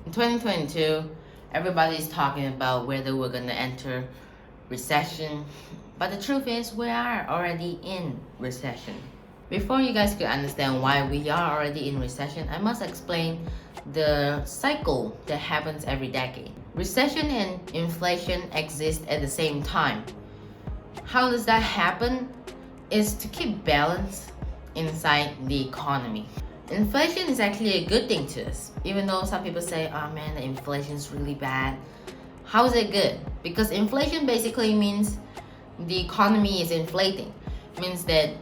In 2022, everybody's talking about whether we're gonna enter recession, but the truth is we are already in recession. Before you guys could understand why we are already in recession, I must explain the cycle that happens every decade. Recession and inflation exist at the same time. How does that happen? Is to keep balance inside the economy. Inflation is actually a good thing to us, even though some people say, oh man, the inflation is really bad. How is it good? Because inflation basically means the economy is inflating. It means that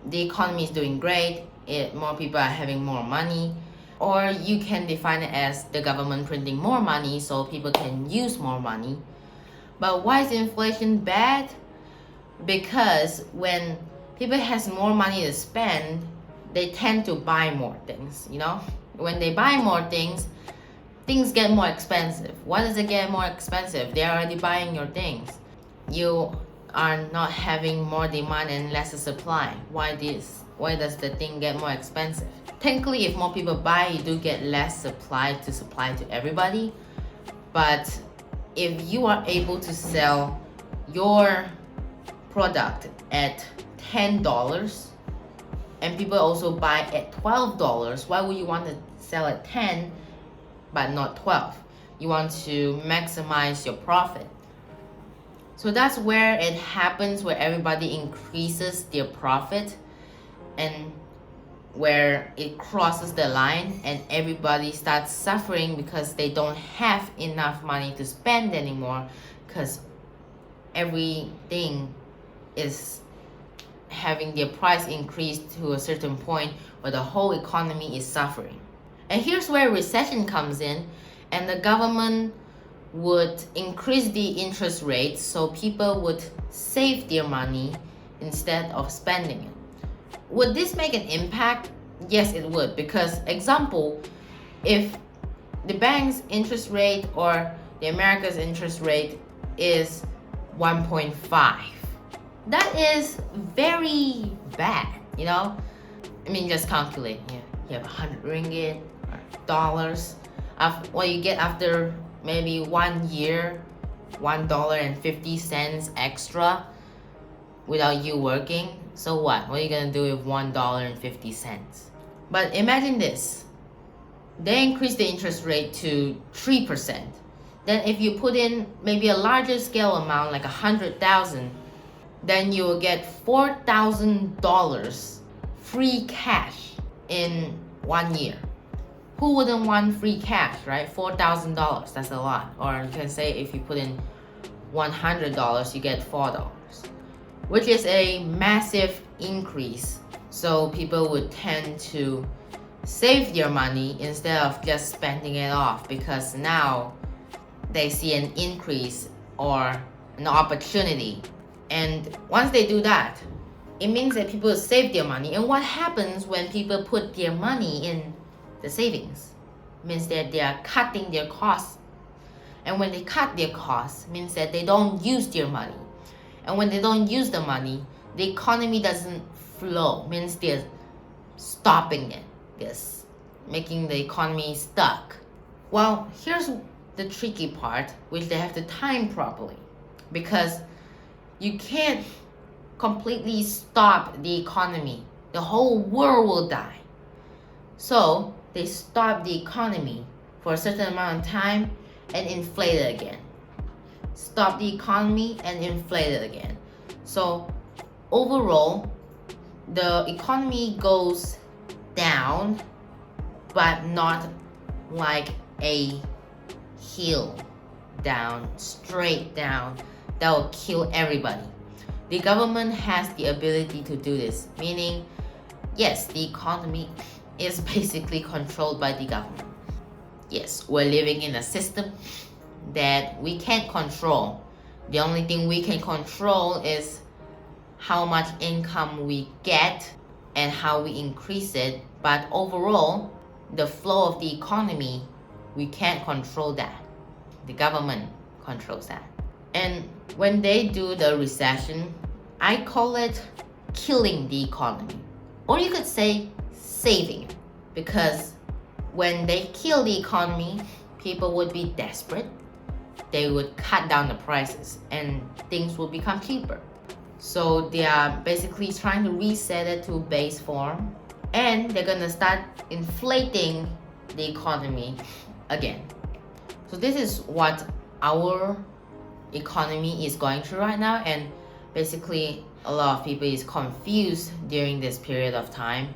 the economy is doing great, more people are having more money, or you can define it as the government printing more money so people can use more money. But why is inflation bad? Because when people has more money to spend, they tend to buy more things, When they buy more things get more expensive. Why does it get more expensive? They're already buying your things. You are not having more demand and lesser supply. Why does the thing get more expensive? Technically, if more people buy, you do get less supply to everybody. But if you are able to sell your product at $10 and people also buy at $12, why would you want to sell at 10 but not 12? You want to maximize your profit. So that's where it happens, where everybody increases their profit and where it crosses the line and everybody starts suffering because they don't have enough money to spend anymore, because everything is having their price increased to a certain point where the whole economy is suffering. And here's where recession comes in, and the government would increase the interest rate so people would save their money instead of spending it. Would this make an impact? Yes, it would, because example, if the bank's interest rate or the America's interest rate is 1.5, that is very bad, just calculate. You have 100 ringgit or dollars. What you get after maybe 1 year, $1.50 extra without you working. So what are you gonna do with $1.50? But imagine this. They increase the interest rate to 3%. Then if you put in maybe a larger scale amount, like 100,000, then you will get $4,000 free cash in 1 year. Who wouldn't want free cash, right? $4,000, that's a lot. Or you can say if you put in $100, you get $4, which is a massive increase. So people would tend to save their money instead of just spending it off, because now they see an increase or an opportunity. And once they do that, it means that people save their money. And what happens when people put their money in the savings? It means that they are cutting their costs. And when they cut their costs, it means that they don't use their money. And when they don't use the money, the economy doesn't flow. It means they're stopping it. They're making the economy stuck. Well, here's the tricky part, which they have to time properly. Because you can't completely stop the economy. The whole world will die. So they stop the economy for a certain amount of time and inflate it again. Stop the economy and inflate it again. So overall, the economy goes down, but not like a hill down, straight down, that will kill everybody. The government has the ability to do this, meaning, yes, the economy is basically controlled by the government. Yes, we're living in a system that we can't control. The only thing we can control is how much income we get and how we increase it. But overall, the flow of the economy, we can't control that. The government controls that. And when they do the recession, I call it killing the economy. Or you could say saving it. Because when they kill the economy, people would be desperate. They would cut down the prices and things will become cheaper. So they are basically trying to reset it to base form, and they're gonna start inflating the economy again. So this is what our economy is going through right now, and basically a lot of people is confused during this period of time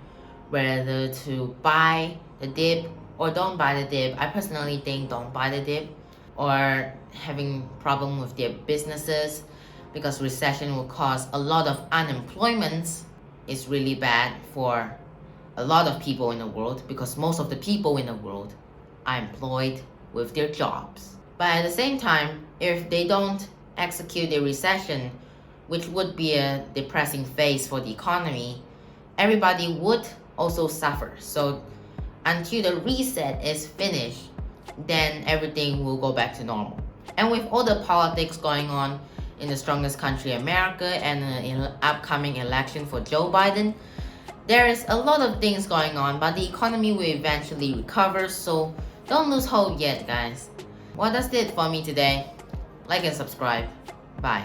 whether to buy the dip or don't buy the dip. I personally think don't buy the dip, or having problem with their businesses, because recession will cause a lot of unemployment. It's really bad for a lot of people in the world, because most of the people in the world are employed with their jobs. But at the same time, if they don't execute a recession, which would be a depressing phase for the economy, everybody would also suffer. So until the reset is finished, then everything will go back to normal. And with all the politics going on in the strongest country, America, and the upcoming election for Joe Biden, there is a lot of things going on, but the economy will eventually recover, so don't lose hope yet, guys. Well, that's it for me today. Like and subscribe. Bye.